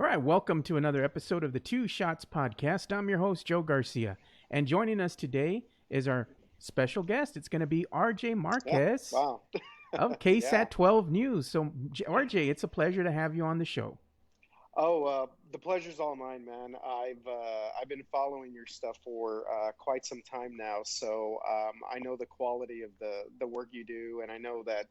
All right, welcome to another episode of the Two Shots Podcast. I'm your host, Joe Garcia. And joining us today is our special guest. It's going to be RJ Yeah. Marquez Wow. of Yeah. KSAT 12 News. So, RJ, it's a pleasure to have you on the show. The pleasure's all mine, man. I've been following your stuff for quite some time now, so I know the quality of the work you do, and I know that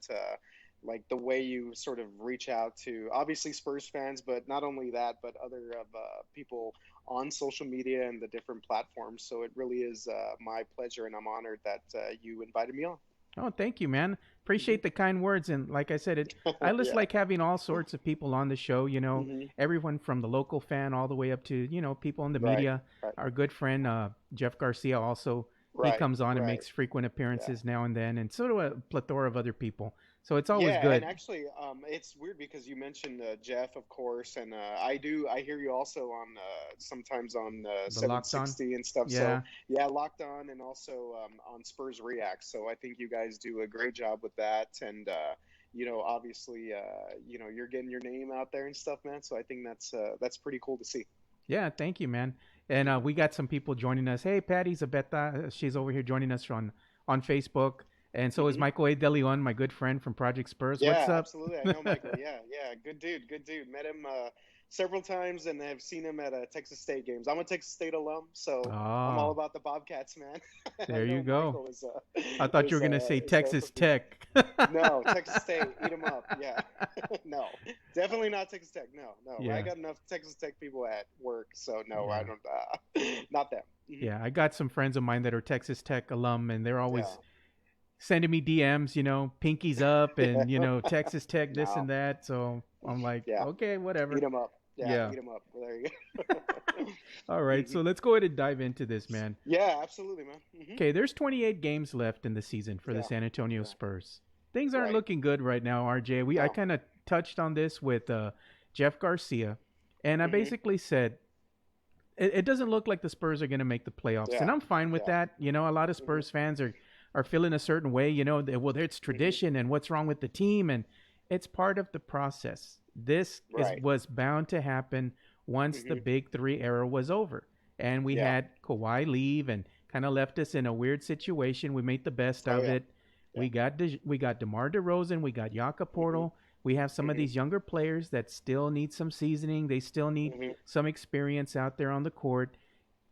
like the way you sort of reach out to obviously Spurs fans, but not only that, but other of people on social media and the different platforms. So it really is my pleasure, and I'm honored that you invited me on. Oh, thank you, man. Appreciate the kind words. And like I said, I just Yeah. like having all sorts of people on the show, Hmm. everyone from the local fan all the way up to, people in the Right. media. Right. Our good friend, Jeff Garcia, also, he Right. comes on and Right. makes frequent Yeah. appearances now and then. And so do a plethora of other people. So it's always Yeah, and good. actually, it's weird because you mentioned Jeff, of course, and I hear you also on sometimes on The locked on. 760 and stuff. So Yeah. yeah, locked on, and also on Spurs React. So I think you guys do a great job with that, and obviously, you're getting your name out there and stuff, man. So I think that's pretty cool to see. Yeah. Thank you, man. And we got some people joining us. Hey, Patty Zabetta. She's over here joining us on Facebook. And so is Hmm. Michael A. De Leon, my good friend from Project Spurs. What's Yeah, up? absolutely. I know Michael. Yeah, yeah, good dude, good dude. Met him several times and have seen him at Texas State games. I'm a Texas State alum, so I'm all Oh, about the Bobcats, man. And I there you know go. Michael I thought you were gonna say is very Texas familiar. Tech. No, Texas State, eat them up. Yeah, no, definitely not Texas Tech. No, no, I Yeah, got enough Texas Tech people at work, so no, I yeah, don't. Not them. Hmm. yeah. I got some friends of mine that are Texas Tech alum, and they're Yeah, always sending me DMs, pinkies up, and yeah. Texas Tech this No, and that. So I'm like, yeah, okay, eat whatever. them up. Yeah, Yeah. eat them up. There you go. All right. Hmm. So let's go ahead and dive into this, man. Yeah, absolutely, man. Hmm. Okay, there's 28 games left in the season for the Yeah, San Antonio yeah, Spurs. Things aren't right. looking good right now, RJ. I No. kind of touched on this with Jeff Garcia, and I Hmm. basically said it doesn't look like the Spurs are going to make the playoffs, and Yeah, I'm fine with yeah. that. A lot of Hmm. Spurs fans are feeling a certain way. Well, it's Hmm. tradition, and what's wrong with the team, and it's part of the process. This is Right. was bound to happen once the Hmm. Big Three era was over, and we Yeah. had Kawhi leave and kind of left us in a weird situation. We made the best Oh of yeah. it. Yeah. We got DeMar DeRozan, we got Jakob Hmm. Portal. We have some of Hmm. these younger players that still need some seasoning. They still need Hmm. some experience out there on the court.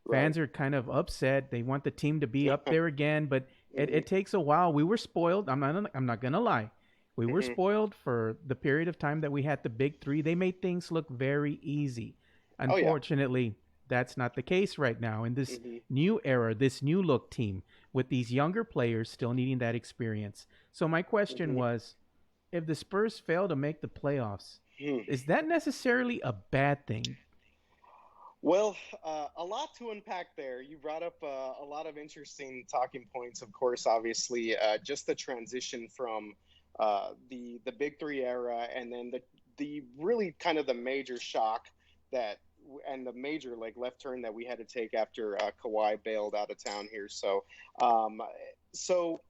Right. Fans are kind of upset. They want the team to be up there again, but Hmm. it takes a while. We were spoiled. I'm not gonna lie. We were Hmm. spoiled for the period of time that we had the big three. They made things look very easy. Oh yeah. Unfortunately, that's not the case right now. In this Hmm. new era, this new look team with these younger players still needing that experience. So my question Hmm. was, if the Spurs fail to make the playoffs, Hmm. is that necessarily a bad thing? Well, a lot to unpack there. You brought up a lot of interesting talking points. Of course, obviously, just the transition from the Big Three era, and then the really kind of the major shock that and the major like left turn that we had to take after Kawhi bailed out of town here. Um, so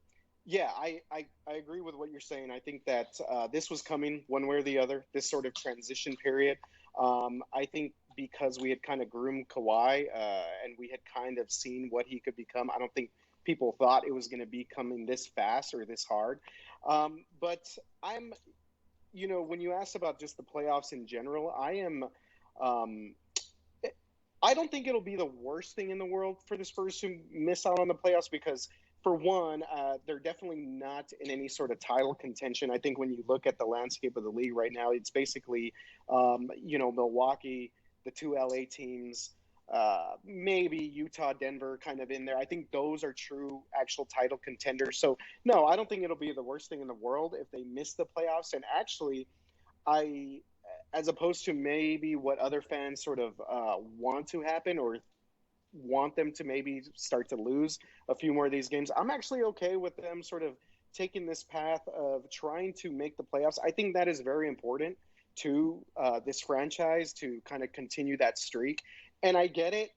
yeah, I agree with what you're saying. I think that this was coming one way or the other. This sort of transition period. I think because we had kind of groomed Kawhi and we had kind of seen what he could become. I don't think people thought it was going to be coming this fast or this hard. But I'm, when you asked about just the playoffs in general, I am. Um, I don't think it'll be the worst thing in the world for the Spurs to miss out on the playoffs because, for one, they're definitely not in any sort of title contention. I think when you look at the landscape of the league right now, it's basically, Milwaukee, the two LA teams, maybe Utah, Denver kind of in there. I think those are true actual title contenders. So, no, I don't think it'll be the worst thing in the world if they miss the playoffs. And actually, I, as opposed to maybe what other fans sort of want to happen or want them to maybe start to lose a few more of these games, I'm actually okay with them sort of taking this path of trying to make the playoffs. I think that is very important to this franchise to kind of continue that streak. And I get it.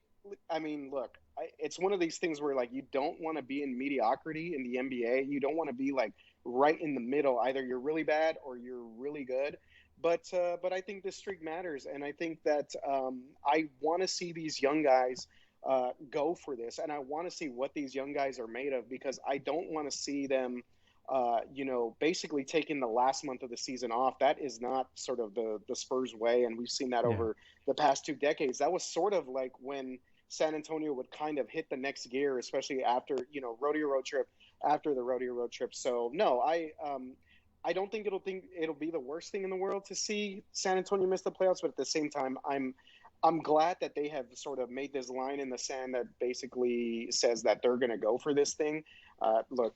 I mean, look, it's one of these things where like you don't want to be in mediocrity in the NBA. You don't want to be like right in the middle. Either you're really bad or you're really good. but I think this streak matters, and I think that I want to see these young guys go for this, and I want to see what these young guys are made of, because I don't want to see them, basically taking the last month of the season off. That is not sort of the Spurs way, and we've seen that Yeah. over the past 2 decades. That was sort of like when San Antonio would kind of hit the next gear, especially after rodeo road trip after the rodeo road trip. So no, I don't think it'll be the worst thing in the world to see San Antonio miss the playoffs, but at the same time, I'm glad that they have sort of made this line in the sand that basically says that they're going to go for this thing. Look,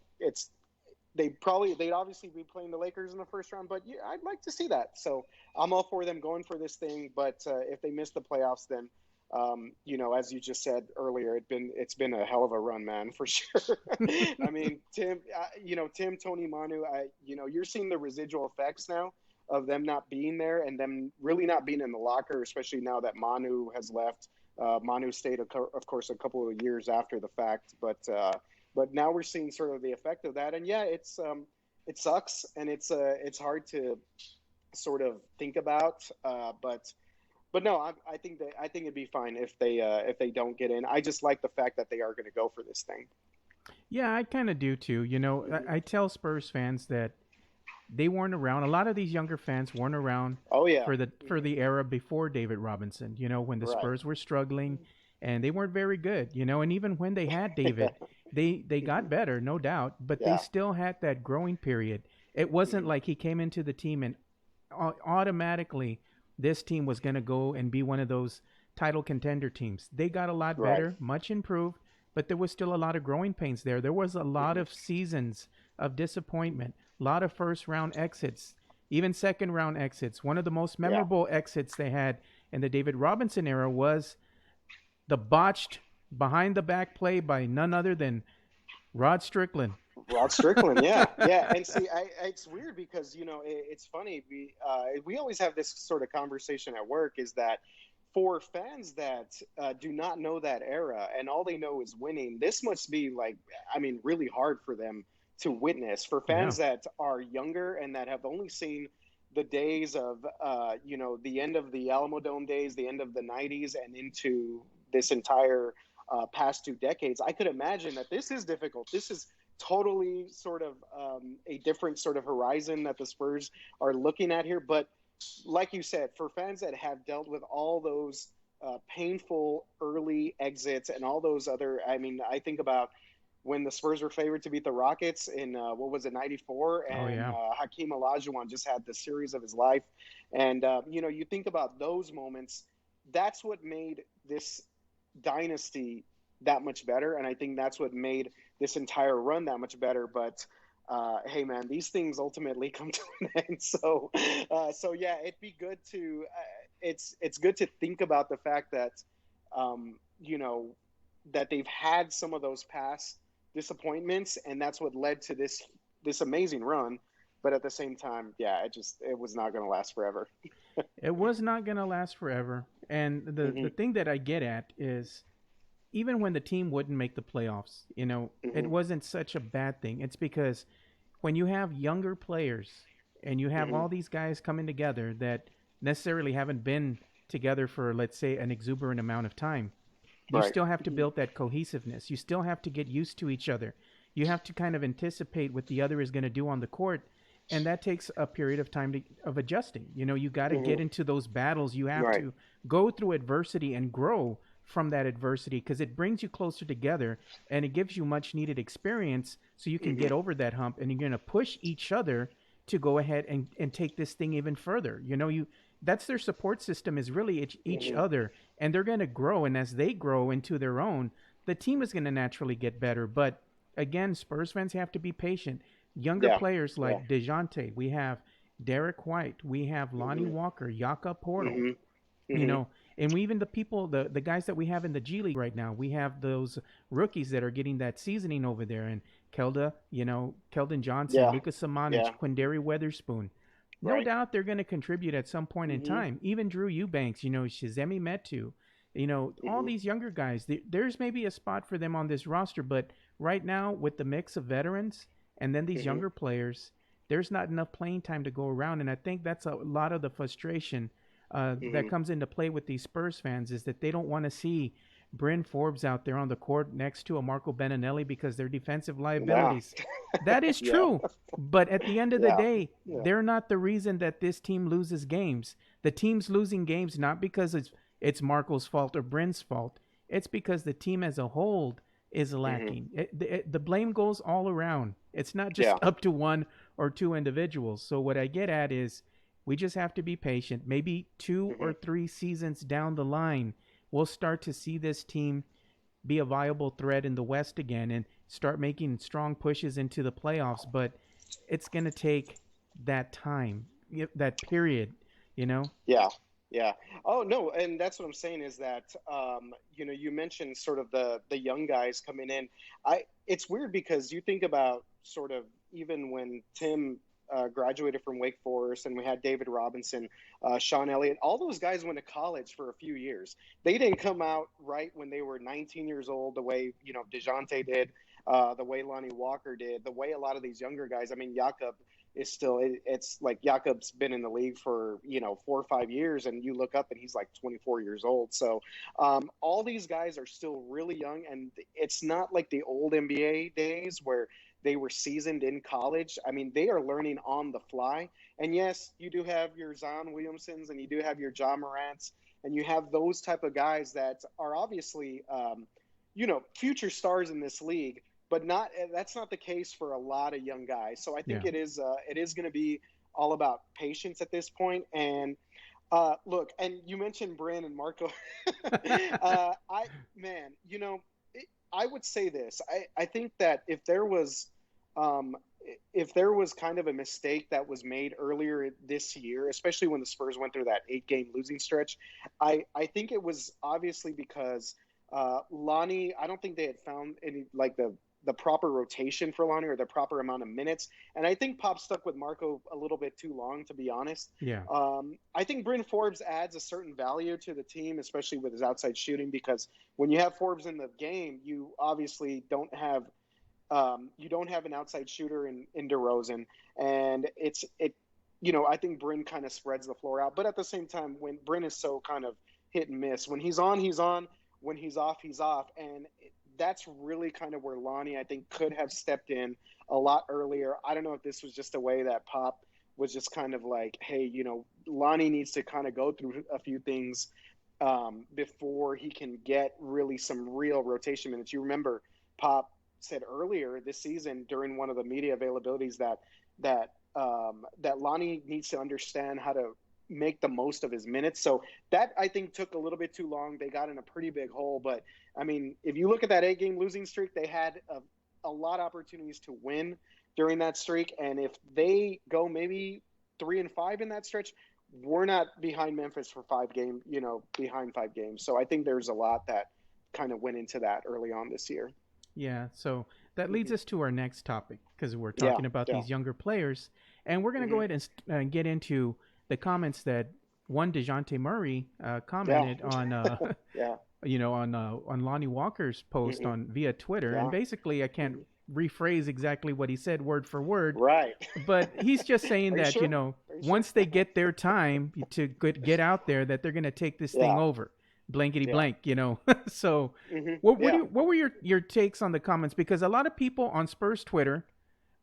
they'd obviously be playing the Lakers in the first round, but yeah, I'd like to see that. So I'm all for them going for this thing. But if they miss the playoffs, then as you just said earlier, it's been a hell of a run, man, for sure. I mean, Tim, Tony, Manu, you're seeing the residual effects now of them not being there and them really not being in the locker, especially now that Manu has left. Manu stayed, of course, a couple of years after the fact, but now we're seeing sort of the effect of that. And yeah, it sucks, and it's hard to sort of think about, but no, I think it'd be fine if they don't get in. I just like the fact that they are going to go for this thing. Yeah, I kind of do too. I tell Spurs fans that they weren't around. A lot of these younger fans weren't around Oh yeah, for the era before David Robinson. When the right. Spurs were struggling and they weren't very good. And even when they had David, they got better, no doubt, but they Yeah. still had that growing period. It wasn't Mhm. like he came into the team and automatically this team was going to go and be one of those title contender teams. They got a lot Right. better, much improved, but there was still a lot of growing pains there. There was a lot Mhm. of seasons of disappointment, a lot of first round exits, even second round exits. One of the most Yeah. memorable exits they had in the David Robinson era was the botched behind the back play by none other than Rod Strickland. Rod Strickland, yeah, yeah, and see, it's weird because it's funny. We always have this sort of conversation at work. Is that for fans that do not know that era and all they know is winning, this must be like, I mean, really hard for them to witness. For Yeah. fans that are younger and that have only seen the days of, the end of the Alamo Dome days, the end of the '90s, and into this entire past 2 decades, I could imagine that this is difficult. This is totally sort of a different sort of horizon that the Spurs are looking at here. But like you said, for fans that have dealt with all those painful early exits and all those other, I mean, I think about when the Spurs were favored to beat the Rockets in what was it, '94, Oh and yeah. Hakeem Olajuwon just had the series of his life, and you think about those moments. That's what made this dynasty that much better, and I think that's what made this entire run that much better. But hey, man, these things ultimately come to an end. So yeah, it'd be good to. It's good to think about the fact that, you know, that they've had some of those past disappointments, and that's what led to this amazing run. But at the same time, yeah, it was not going to last forever. It was not going to last forever. And the Hmm. thing that I get at is even when the team wouldn't make the playoffs, it Hmm. wasn't such a bad thing. It's because when you have younger players and you have Hmm. all these guys coming together that necessarily haven't been together for, let's say, an exuberant amount of time, you Right. still have to Hmm. build that cohesiveness. You still have to get used to each other. You have to kind of anticipate what the other is going to do on the court. And that takes a period of time of adjusting. You got to Hmm. get into those battles. You have Right. to go through adversity and grow from that adversity because it brings you closer together and it gives you much needed experience so you can Hmm. get over that hump and you're going to push each other to go ahead and take this thing even further. That's their support system is really each Hmm. other and they're going to grow, and as they grow into their own, the team is going to naturally get better. But again, Spurs fans have to be patient. Younger Yeah. players Yeah. like Dejounte, we have Derek White, we have Lonnie Hmm. Walker, Yaka Portal, Hmm. you Hmm. know, and we even the guys that we have in the G League right now, we have those rookies that are getting that seasoning over there, and Keldon Johnson, Yeah. Lucas Samanic, Yeah. Quindary Weatherspoon. No Right. doubt they're going to contribute at some point in Hmm. time. Even Drew Eubanks, Shizemi Metu, all Hmm. these younger guys. There's maybe a spot for them on this roster, but right now with the mix of veterans and then these Hmm. younger players, there's not enough playing time to go around. And I think that's a lot of the frustration that Hmm. comes into play with these Spurs fans is that they don't want to see Bryn Forbes out there on the court next to a Marco Beninelli because they're defensive Yeah. liabilities. That is Yeah. true. But at the end of the Yeah. day, Yeah. they're not the reason that this team loses games. The team's losing games not because it's Marco's fault or Bryn's fault. It's because the team as a whole is Hmm. lacking. The blame goes all around. It's not just Yeah. up to one or two individuals. So what I get at is we just have to be patient. Maybe two Hmm. or three seasons down the line, we'll start to see this team be a viable threat in the West again and start making strong pushes into the playoffs. But it's going to take that time, that period, you know? Yeah. Yeah. Oh no, and that's what I'm saying is that you mentioned sort of the young guys coming in. It's weird because you think about sort of even when Tim graduated from Wake Forest and we had David Robinson, Sean Elliott, all those guys went to college for a few years. They didn't come out right when they were 19 years old, the way Dejounte did, the way Lonnie Walker did, the way a lot of these younger guys. I mean, Jakob is still it's like Jakob's been in the league for 4 or 5 years, and you look up and he's like 24 years old. So all these guys are still really young, and it's not like the old NBA days where they were seasoned in college. I mean, they are learning on the fly. And yes, you do have your Zion Williamsons and you do have your Ja Morants, and you have those type of guys that are obviously future stars in this league, but not that's not the case for a lot of young guys. So I think Yeah. it is going to be all about patience at this point. And look, and you mentioned Bryn and Marco. I man, I would say this. I think that um, if there was kind of a mistake that was made earlier this year, especially when the Spurs went through that 8-game losing stretch, I think it was obviously because Lonnie. I don't think they had found any like the proper rotation for Lonnie or the proper amount of minutes. And I think Pop stuck with Marco a little bit too long, to be honest. Yeah. I think Bryn Forbes adds a certain value to the team, especially with his outside shooting, because when you have Forbes in the game, you obviously don't have an outside shooter in DeRozan, and I think Bryn kind of spreads the floor out. But at the same time, when Bryn is so kind of hit and miss, when he's on, he's on. When he's off, he's off, and that's really kind of where Lonnie, I think, could have stepped in a lot earlier. I don't know if this was just a way that Pop was just kind of like, hey, Lonnie needs to kind of go through a few things before he can get really some real rotation minutes. You remember Pop said earlier this season during one of the media availabilities that Lonnie needs to understand how to make the most of his minutes. So that I think took a little bit too long. They got in a pretty big hole. But I mean, if you look at that 8-game losing streak, they had a lot of opportunities to win during that streak. And if they go maybe 3-5 in that stretch, we're not behind Memphis for behind 5 games. So I think there's a lot that kind of went into that early on this year. Yeah, so that leads Hmm. us to our next topic because we're Yeah. talking about Yeah. these younger players, and we're going to go Hmm. ahead and get into the comments that one Dejounte Murray Yeah. commented on, Yeah. on Lonnie Walker's post Hmm. on via Twitter, and Yeah. basically I can't Hmm. rephrase exactly what he said word for word, Right. but he's just saying Are you that sure? Are you sure? once they get their time to get out there, that they're going to take this thing Yeah. over, blankety Yeah. blank. So Hmm. what Yeah. what were your takes on the comments? Because a lot of people on Spurs Twitter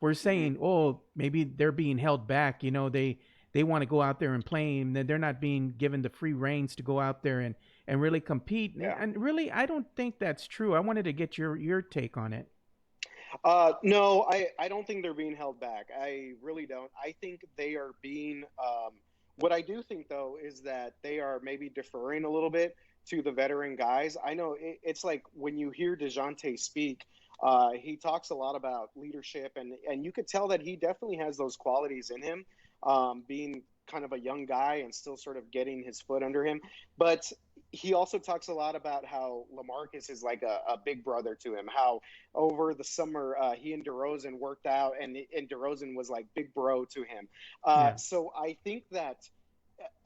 were Hmm. saying, oh, maybe they're being held back. They want to go out there and play, and they're not being given the free reins to go out there and really compete. Yeah. And really, I don't think that's true. I wanted to get your take on it. No, I don't think they're being held back. I really don't. I think they are being. What I do think, though, is that they are maybe deferring a little bit to the veteran guys. I know it's like when you hear DeJounte speak, he talks a lot about leadership, and you could tell that he definitely has those qualities in him, being kind of a young guy and still sort of getting his foot under him. But he also talks a lot about how LaMarcus is like a big brother to him. How over the summer he and DeRozan worked out, and DeRozan was like big bro to him. Yeah, So I think that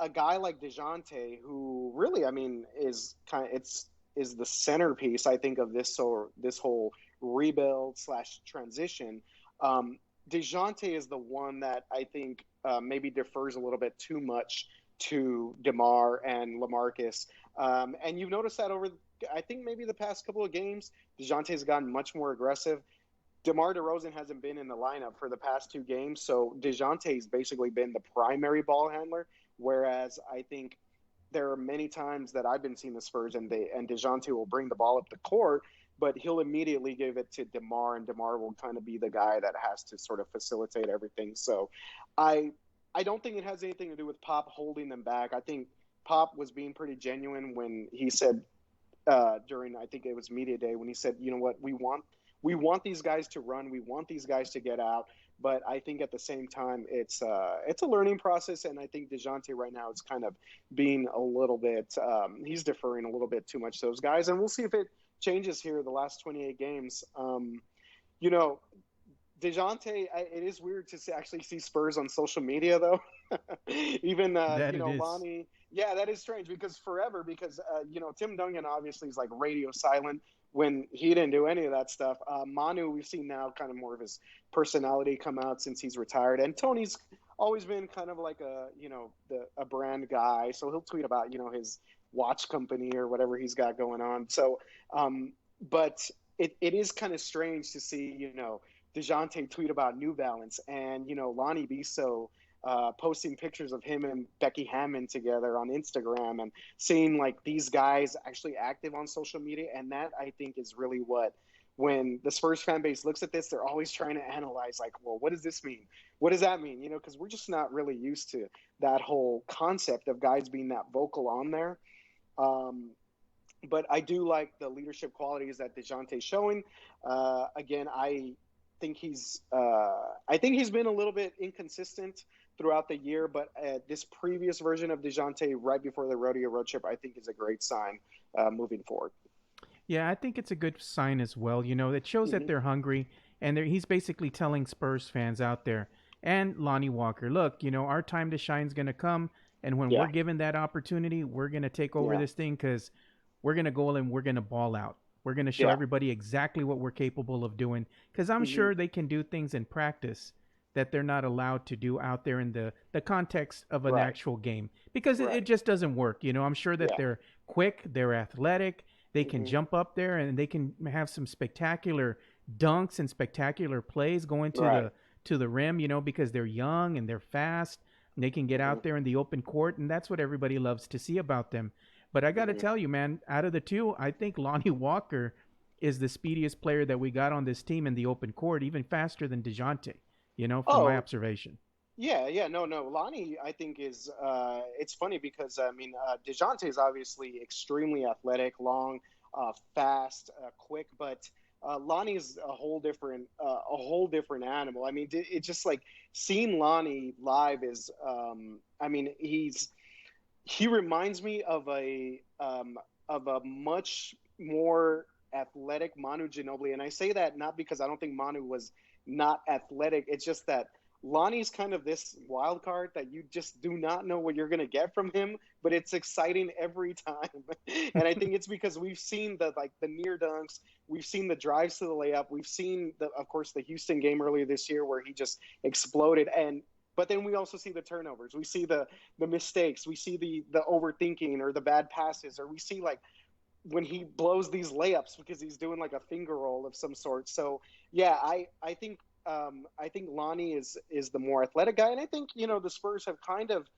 a guy like Dejounte, who really, I mean, is the centerpiece, I think, of this whole rebuild slash transition. Um, Dejounte is the one that I think maybe defers a little bit too much to DeMar and LaMarcus. And you've noticed that over, I think, maybe the past couple of games, Dejounte's gotten much more aggressive. DeMar DeRozan hasn't been in the lineup for the past 2 games, so Dejounte's basically been the primary ball handler, whereas I think there are many times that I've been seeing the Spurs and Dejounte will bring the ball up the court, but he'll immediately give it to DeMar, and DeMar will kind of be the guy that has to sort of facilitate everything. So I I don't think it has anything to do with Pop holding them back. I think Pop was being pretty genuine when he said during, I think it was media day, when he said, you know what, we want these guys to run, we want these guys to get out, but I think at the same time it's a learning process, and I think Dejounte right now is kind of being a little bit he's deferring a little bit too much to those guys, and we'll see if it changes here the last 28 games. You know, Dejounte, it is weird to actually see Spurs on social media, though. Even, That it is. Lonnie. Yeah, that is strange because forever, because, Tim Duncan obviously is like radio silent when he didn't do any of that stuff. Manu, we've seen now kind of more of his personality come out since he's retired. And Tony's always been kind of like a brand guy. So he'll tweet about, his watch company or whatever he's got going on. So, but it is kind of strange to see, Dejounte tweet about New Balance, and Lonnie be so posting pictures of him and Becky Hammond together on Instagram, and seeing like these guys actually active on social media. And that, I think, is really what, when the Spurs fan base looks at this, they're always trying to analyze, like, well, what does this mean? What does that mean? Because we're just not really used to that whole concept of guys being that vocal on there. Um, but I do like the leadership qualities that Dejounte's showing. Again, I think he's been a little bit inconsistent throughout the year, but this previous version of Dejounte right before the rodeo road trip, I think, is a great sign moving forward. Yeah, I think it's a good sign as well. It shows that Hmm. they're hungry, and he's basically telling Spurs fans out there and Lonnie Walker, look, our time to shine is going to come, and when Yeah, we're given that opportunity, we're going to take over yeah, this thing because we're going to go and we're going to ball out. We're going to show yeah. everybody exactly what we're capable of doing because I'm Hmm. sure they can do things in practice that they're not allowed to do out there in the context of an Right, actual game because it right. just doesn't work. I'm sure that Yeah. they're quick, they're athletic, they can Hmm. jump up there and they can have some spectacular dunks and spectacular plays going Right. to the rim, because they're young and they're fast. And they can get Hmm. out there in the open court, and that's what everybody loves to see about them. But I got to Hmm. tell you, man, out of the two, I think Lonnie Walker is the speediest player that we got on this team in the open court, even faster than Dejounte, from my Oh, observation. yeah, yeah, no, no. Lonnie, I think, is it's funny because I mean, Dejounte is obviously extremely athletic, long, fast, quick, but Lonnie is a whole different animal. I mean, it's just like seeing Lonnie live is, I mean, he reminds me of a much more athletic Manu Ginobili, and I say that not because I don't think Manu was not athletic. It's just that Lonnie's kind of this wild card that you just do not know what you're going to get from him, but it's exciting every time. And I think it's because we've seen the near dunks, we've seen the drives to the layup, we've seen of course the Houston game earlier this year where he just exploded, and but then we also see the turnovers, we see the mistakes, we see the overthinking or the bad passes, or we see like when he blows these layups because he's doing like a finger roll of some sort. So yeah, I think Lonnie is the more athletic guy, and I think the Spurs have kind of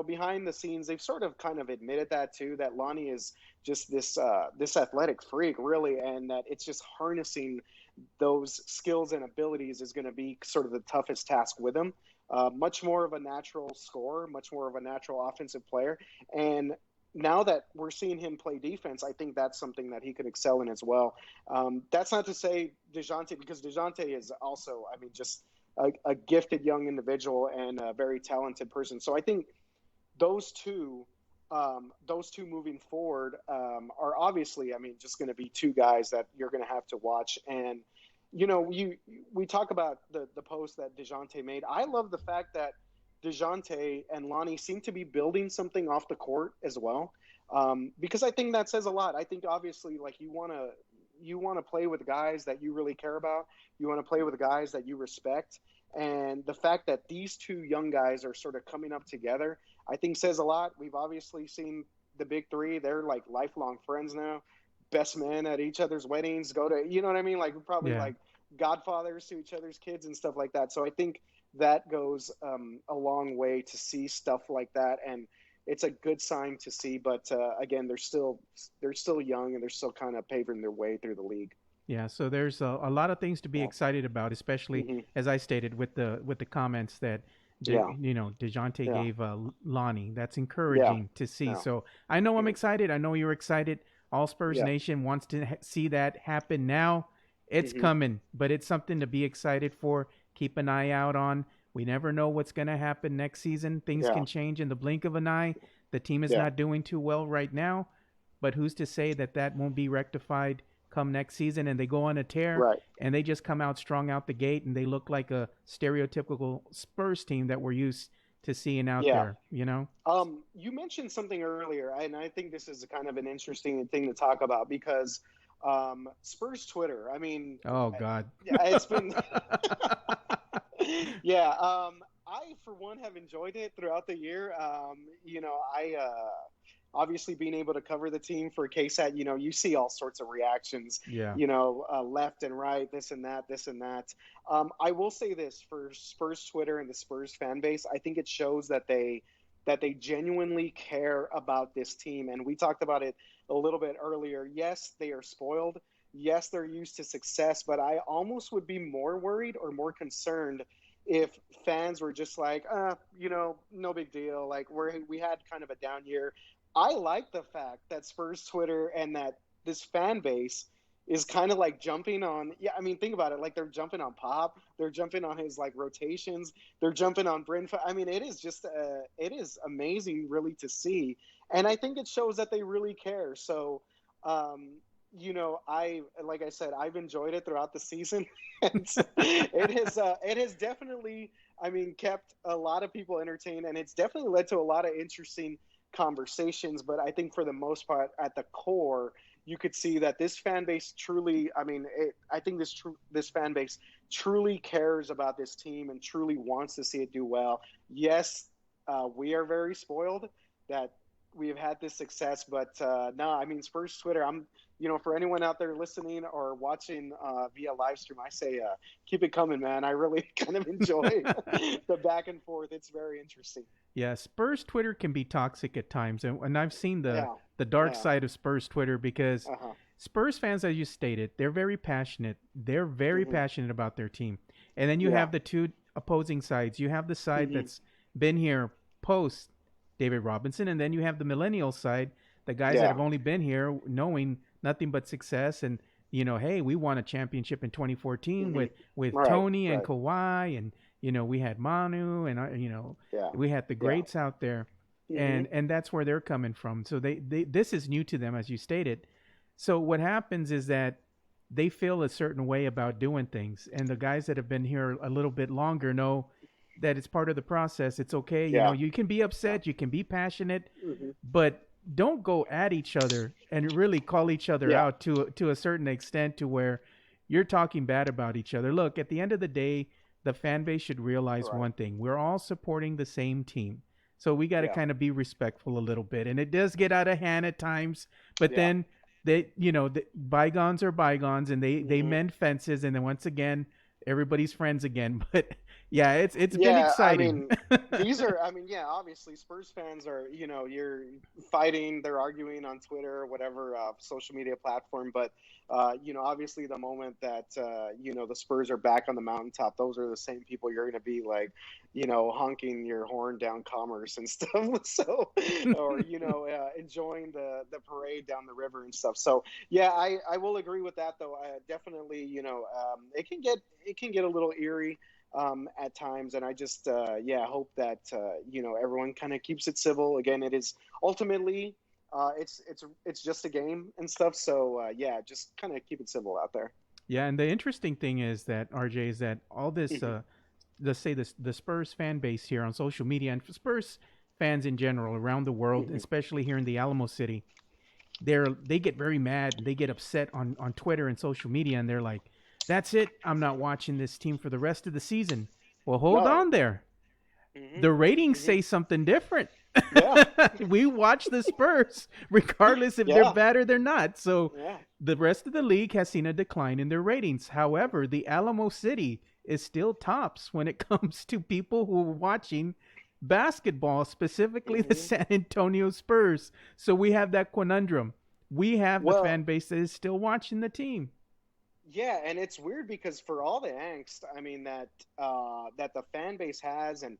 behind the scenes they've sort of kind of admitted that too, that Lonnie is just this athletic freak really, and that it's just harnessing those skills and abilities is going to be sort of the toughest task with him. Much more of a natural scorer, much more of a natural offensive player, and now that we're seeing him play defense, I think that's something that he could excel in as well. That's not to say Dejounte, because Dejounte is also, I mean, just a gifted young individual and a very talented person. So I think those two moving forward are obviously, I mean, just going to be two guys that you're going to have to watch. And we talk about the post that Dejounte made. I love the fact that Dejounte and Lonnie seem to be building something off the court as well, because I think that says a lot. I think obviously, like, you want to you want to play with guys that you really care about. You want to play with guys that you respect. And the fact that these two young guys are sort of coming up together, I think says a lot. We've obviously seen the big three. They're like lifelong friends now, best men at each other's weddings, go to, you know what I mean? Like probably Yeah. like godfathers to each other's kids and stuff like that. So I think that goes a long way to see stuff like that. And it's a good sign to see. But again, they're still young and they're still kind of paving their way through the league. Yeah, so there's a lot of things to be Yeah. excited about, especially Hmm. as I stated with the comments that Yeah. Dejounte Yeah. gave Lonnie. That's Yeah. encouraging to see. Yeah. So I know I'm Yeah. excited. I know you're excited. All Spurs Yeah. Nation wants to see that happen now. It's Hmm. coming, but it's something to be excited for. Keep an eye out on. We never know what's going to happen next season. Things Yeah. can change in the blink of an eye. The team is Yeah. not doing too well right now, but who's to say that that won't be rectified come next season and they go on a tear Right. and they just come out strong out the gate and they look like a stereotypical Spurs team that we're used to seeing out Yeah. there, you know? You mentioned something earlier, and I think this is kind of an interesting thing to talk about because Spurs Twitter. I mean, Oh God. it's been yeah. I for one have enjoyed it throughout the year. I obviously being able to cover the team for KSAT. You see all sorts of reactions. Yeah. Left and right, this and that, this and that. I will say this for Spurs Twitter and the Spurs fan base. I think it shows that they genuinely care about this team. And we talked about it a little bit earlier. Yes, they are spoiled. Yes, they're used to success, but I almost would be more worried or more concerned if fans were just like, no big deal. Like we had kind of a down year. I like the fact that Spurs Twitter and that this fan base is kind of like jumping on. Yeah, I mean, think about it. Like they're jumping on Pop. They're jumping on his like rotations. They're jumping on Bryn. I mean, it is amazing, really, to see, and I think it shows that they really care. So, I like I said, I've enjoyed it throughout the season, and it has definitely, I mean, kept a lot of people entertained, and it's definitely led to a lot of interesting conversations. But I think for the most part, at the core, you could see that this fan base truly, I mean, I think this fan base truly cares about this team and truly wants to see it do well. Yes, we are very spoiled that we have had this success, but no, I mean, Spurs Twitter, for anyone out there listening or watching via live stream, I say, keep it coming, man. I really kind of enjoy the back and forth. It's very interesting. Yeah, Spurs Twitter can be toxic at times, and I've seen Yeah. the dark Yeah. side of Spurs Twitter because Uh-huh. Spurs fans, as you stated, they're very passionate. They're very Hmm. passionate about their team, and then you Yeah. have the two opposing sides. You have the side Hmm. that's been here post David Robinson, and then you have the millennial side, the guys that Yeah. have only been here knowing nothing but success and hey, we won a championship in 2014 Hmm. with Right. Tony and Right. Kawhi and we had Manu and Yeah. we had the Yeah. greats out there, Hmm. and that's where they're coming from. So they this is new to them, as you stated. So what happens is that they feel a certain way about doing things, and the guys that have been here a little bit longer know that it's part of the process. It's okay, Yeah. you can be Yeah. upset, you can be passionate, Hmm. but don't go at each other and really call each other Yeah. out to a certain extent to where you're talking bad about each other. Look, at the end of the day, the fan base should realize Right. one thing: we're all supporting the same team. So we got to Yeah. kind of be respectful a little bit, and it does get out of hand at times. But Yeah. then the bygones are bygones, and they Hmm. mend fences, and then once again, everybody's friends again. But yeah, it's been Yeah, I exciting. mean, yeah, obviously Spurs fans are, you're fighting, they're arguing on Twitter or whatever social media platform, but obviously the moment that the Spurs are back on the mountaintop, those are the same people you're going to be like, honking your horn down Commerce and stuff. So, or enjoying the parade down the river and stuff. So, yeah, I will agree with that though. Definitely, it can get a little eerie at times, and I just hope that everyone kind of keeps it civil. Again, it is ultimately it's just a game and stuff. So just kind of keep it civil out there. Yeah, and the interesting thing is that RJ is that all this, Hmm. let's say this, the Spurs fan base here on social media and Spurs fans in general around the world, Hmm. especially here in the Alamo City, they get very mad. They get upset on Twitter and social media, and they're like, "That's it. I'm not watching this team for the rest of the season." Well, hold No. on there. Hmm. The ratings Hmm. say something different. Yeah. We watch the Spurs regardless if they're Yeah. bad or they're not. So Yeah. the rest of the league has seen a decline in their ratings. However, the Alamo City is still tops when it comes to people who are watching basketball, specifically the Hmm. San Antonio Spurs. So we have that conundrum. We have the Well, fan base that is still watching the team. yeah, and it's weird because for all the angst, I mean that the fan base has, and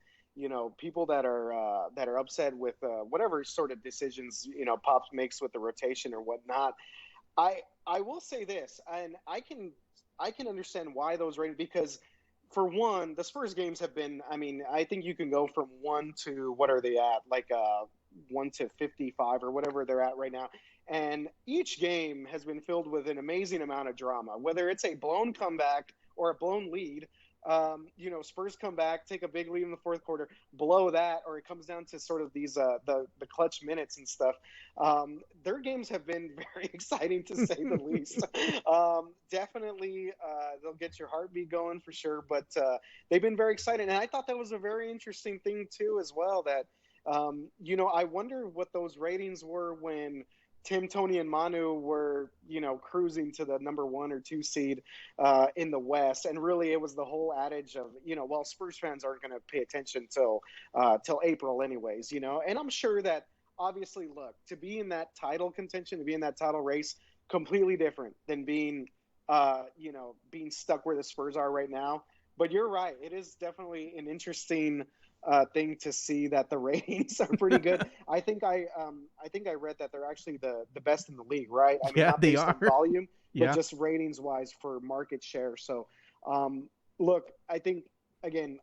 people that are upset with whatever sort of decisions Pops makes with the rotation or whatnot. I will say this, and I can understand why those ratings, because for one, the Spurs games have been. I mean, I think you can go from one to what are they at, like 1 to 55 or whatever they're at right now. And each game has been filled with an amazing amount of drama, whether it's a blown comeback or a blown lead. Spurs come back, take a big lead in the fourth quarter, blow that, or it comes down to sort of these the clutch minutes and stuff. Their games have been very exciting to say the least. Definitely, they'll get your heartbeat going for sure. But they've been very exciting, and I thought that was a very interesting thing too, as well. That I wonder what those ratings were when Tim, Tony, and Manu were, cruising to the number 1 or 2 seed in the West, and really it was the whole adage of, well, Spurs fans aren't going to pay attention till April, anyways, and I'm sure that obviously, look, to be in that title contention, to be in that title race, completely different than being stuck where the Spurs are right now. But you're right, it is definitely an interesting thing to see that the ratings are pretty good. I think I read that they're actually the best in the league, right? I mean, Yeah, not they based on are. volume, but Yeah. just ratings wise for market share. So, look, I think again,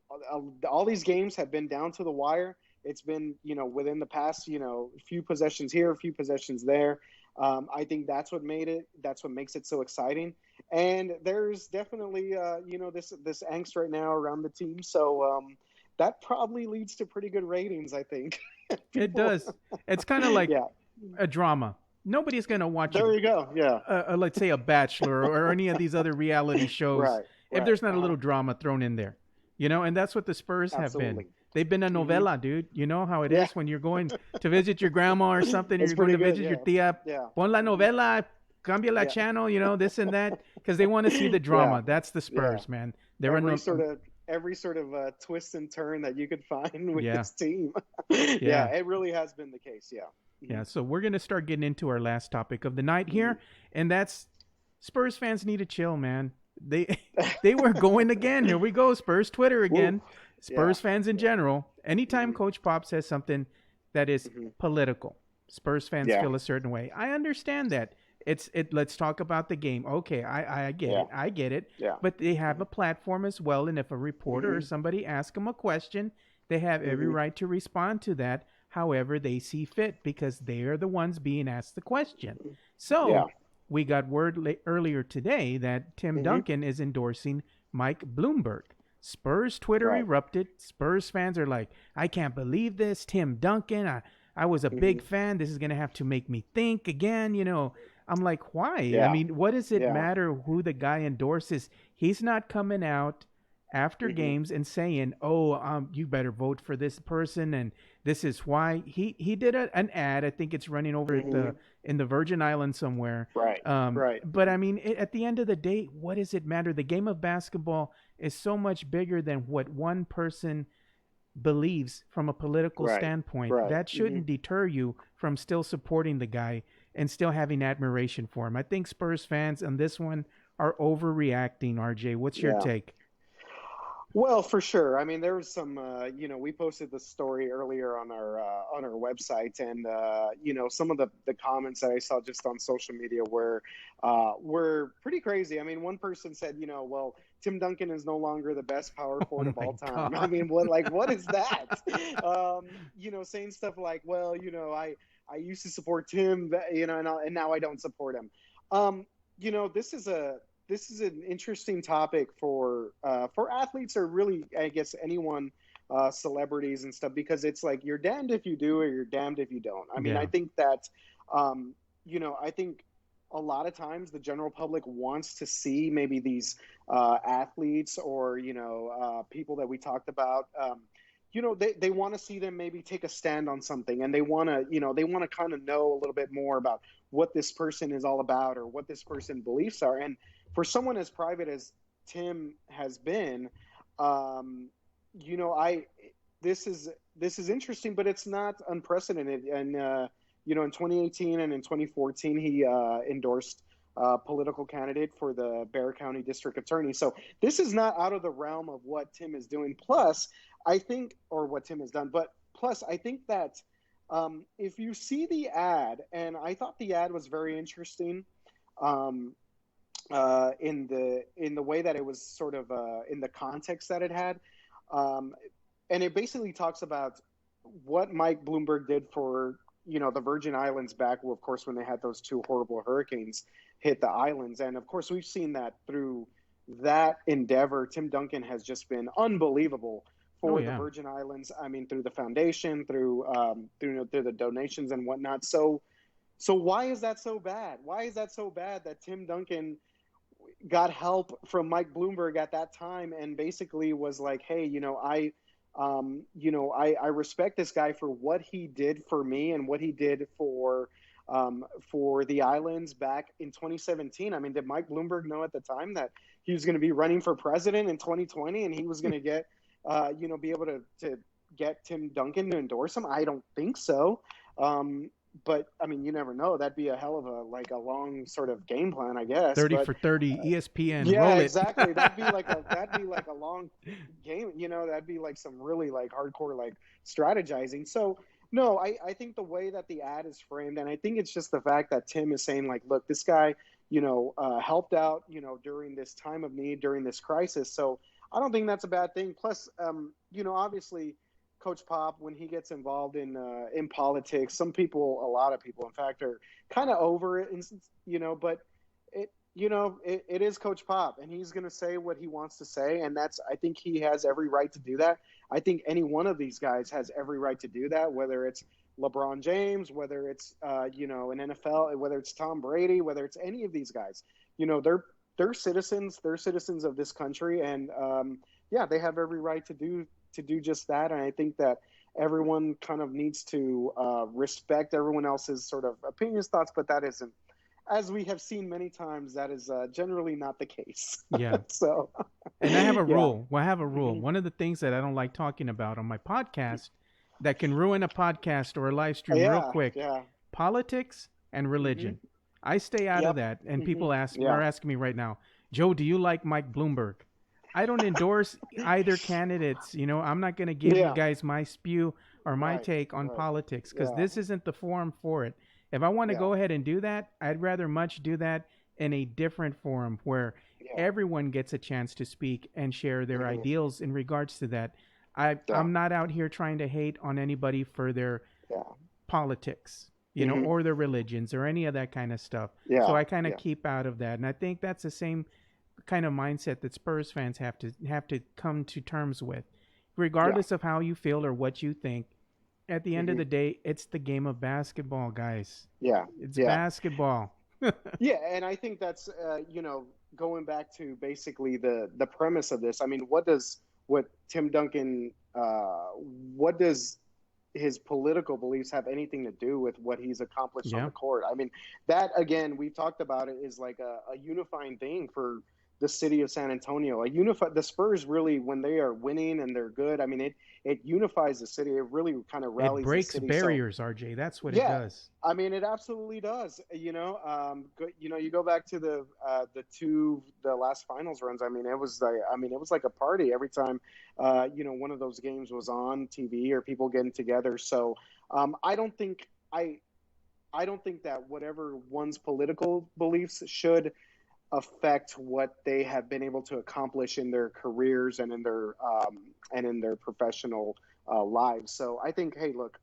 all these games have been down to the wire. It's been within the past few possessions here, a few possessions there. I think that's what made it. That's what makes it so exciting. And there's definitely this angst right now around the team. So that probably leads to pretty good ratings, I think. It People, does. It's kind of like yeah, a drama. Nobody's going to watch there you go. Yeah, let's say, a Bachelor or any of these other reality shows right, if right. there's not a little drama thrown in there. And that's what the Spurs have been. Absolutely. They've been a Hmm. novela, dude. You know how it Yeah, is when you're going to visit your grandma or something, or it's you're going pretty to good. visit your Yeah, tia. yeah. Pon la Hmm. novela, cambia la Yeah, channel, this and that, because they want to see the yeah, drama. That's the yeah. Spurs, man. They're a every no, sort of every sort of twist and turn that you could find with yeah, this team. Yeah, yeah. it really has been the case. Yeah. Hmm. Yeah, so we're going to start getting into our last topic of the night here, and that's Spurs fans need to chill, man. They they were going again. Here we go, Spurs Twitter Woo. again. Yeah. Spurs fans in Yeah. general. Anytime Hmm. Coach Pop says something that is Hmm. political, Spurs fans Yeah. feel a certain way. I understand that. Let's talk about the game. Okay, I get Yeah. it. I get it. Yeah. But they have a platform as well, and if a reporter or Hmm. somebody asks them a question, they have every Hmm. right to respond to that however they see fit because they are the ones being asked the question. Yeah. So, we got word earlier today that Tim Hmm. Duncan is endorsing Mike Bloomberg. Spurs Twitter Right. erupted. Spurs fans are like, I can't believe this. Tim Duncan, I was a big Hmm. fan. This is going to have to make me think again. I'm like, why? I Yeah. mean, what does it Yeah. matter who the guy endorses? He's not coming out after Hmm. games and saying, "Oh, you better vote for this person," and this is why. He did an ad. I think it's running over at Hmm. the in the Virgin Islands somewhere. Right. Right. But I mean, at the end of the day, what does it matter? The game of basketball is so much bigger than what one person believes from a political Right. standpoint. Right. That Hmm. shouldn't deter you from still supporting the guy and still having admiration for him. I think Spurs fans on this one are overreacting. RJ, what's your Yeah. take? Well, for sure. I mean, there was some, we posted this story earlier on our website, and some of the comments that I saw just on social media were pretty crazy. I mean, one person said, well, Tim Duncan is no longer the best power Oh forward of my all time. I God. mean, what is that? Saying stuff like, well, I used to support Tim, and now I don't support him. Um, this is an interesting topic for athletes, or really, I guess, anyone, celebrities and stuff, because it's like you're damned if you do or you're damned if you don't. I mean, I Yeah. think that, um, I think a lot of times the general public wants to see maybe these athletes or people that we talked about. They want to see them maybe take a stand on something, and they want to kind of know a little bit more about what this person is all about or what this person beliefs are. And for someone as private as Tim has been, I this is interesting, but it's not unprecedented. And in 2018 and in 2014, he endorsed a political candidate for the Bexar County District Attorney. So this is not out of the realm of what Tim is doing. Plus, I think, or what Tim has done, but plus, I think that if you see the ad, and I thought the ad was very interesting. In the way that it was sort of in the context that it had, and it basically talks about what Mike Bloomberg did for the Virgin Islands back, of course, when they had those two horrible hurricanes hit the islands. And of course, we've seen that through that endeavor. Tim Duncan has just been unbelievable for the Virgin Islands. I mean, through the foundation, through the donations and whatnot. So why is that so bad? Why is that so bad that Tim Duncan got help from Mike Bloomberg at that time and basically was like, hey, I respect this guy for what he did for me and what he did for the islands back in 2017. I mean, did Mike Bloomberg know at the time that he was going to be running for president in 2020 and he was going to get, be able to get Tim Duncan to endorse him? I don't think so. But I mean, you never know. That'd be a hell of a long sort of game plan, I guess. 30 for 30 ESPN. Yeah, roll it. Exactly. That'd be like a long game. That'd be like some really hardcore strategizing. So no, I think the way that the ad is framed, and I think it's just the fact that Tim is saying look, this guy, helped out, during this time of need, during this crisis. So I don't think that's a bad thing. Plus, obviously, Coach Pop, when he gets involved in politics, a lot of people, in fact, are kind of over it, but it is Coach Pop, and he's going to say what he wants to say, and I think he has every right to do that. I think any one of these guys has every right to do that, whether it's LeBron James, whether it's an NFL, whether it's Tom Brady, whether it's any of these guys. They're citizens. They're citizens of this country, and they have every right to do just that. And I think that everyone kind of needs to respect everyone else's sort of opinions, thoughts, but that isn't, as we have seen many times, that is generally not the case. Yeah. So, and I have a rule. Well, I have a rule. Mm-hmm. One of the things that I don't like talking about on my podcast that can ruin a podcast or a live stream real quick, politics and religion. Mm-hmm. I stay out of that. And people are asking me right now, Joe, do you like Mike Bloomberg? I don't endorse either candidates. I'm not going to give you guys my spew or my take on politics because this isn't the forum for it. If I want to go ahead and do that, I'd rather much do that in a different forum where everyone gets a chance to speak and share their ideals in regards to that. I'm not out here trying to hate on anybody for their politics, or their religions or any of that kind of stuff. Yeah. So I kind of keep out of that. And I think that's the same kind of mindset that Spurs fans have to come to terms with, regardless of how you feel or what you think. At the end of the day, it's the game of basketball, guys. Yeah, it's basketball. Yeah, and I think that's going back to basically the premise of this. I mean, what does Tim Duncan, what does his political beliefs have anything to do with what he's accomplished on the court? I mean, that, again, we've talked about it, is like a unifying thing for the city of San Antonio. The Spurs really, when they are winning and they're good, I mean, it unifies the city. It really kind of rallies. It breaks the city. barriers, RJ. That's what it does. I mean, it absolutely does. You go back to the last finals runs. I mean, it was like a party every time, one of those games was on TV or people getting together. So I don't think that whatever one's political beliefs should affect what they have been able to accomplish in their careers and in their professional lives. So I think, hey, look,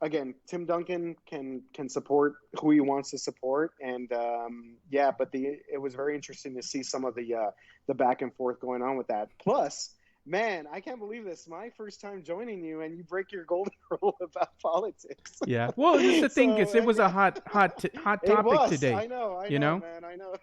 again, Tim Duncan can support who he wants to support, and but it was very interesting to see some of the back and forth going on with that. Plus, Man, I can't believe this. My first time joining you, and you break your golden rule about politics. Yeah. Well, this is the thing is it So was a yeah, hot it topic was. today, I you know, know? man. I know.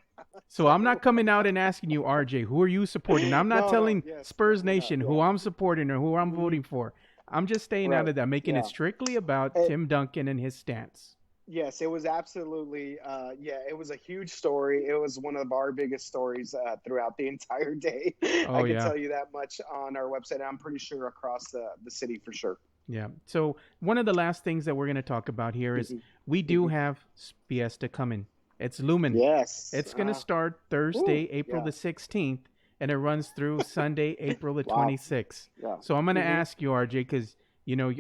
So I'm not So coming out and asking you, RJ, who are you supporting? I'm not no, no, telling yes, Spurs definitely not. Nation who Yeah. I'm supporting or who I'm Hmm. voting for. I'm just staying out Right. of that, making it Yeah. strictly about It, Tim Duncan and his stance. yes, it was absolutely. Yeah, it was a huge story. It was one of our biggest stories throughout the entire day. I Oh can yeah. tell you that much on our website. I'm pretty sure across the city for sure. Yeah. So one of the last things that we're going to talk about here is Hmm. we do Hmm. have Fiesta coming. It's looming. Yes. It's going to start Thursday, Woo, April yeah. the 16th, and it runs through Sunday, April the Wow. 26th. Yeah. So I'm going to Hmm. ask you, RJ, because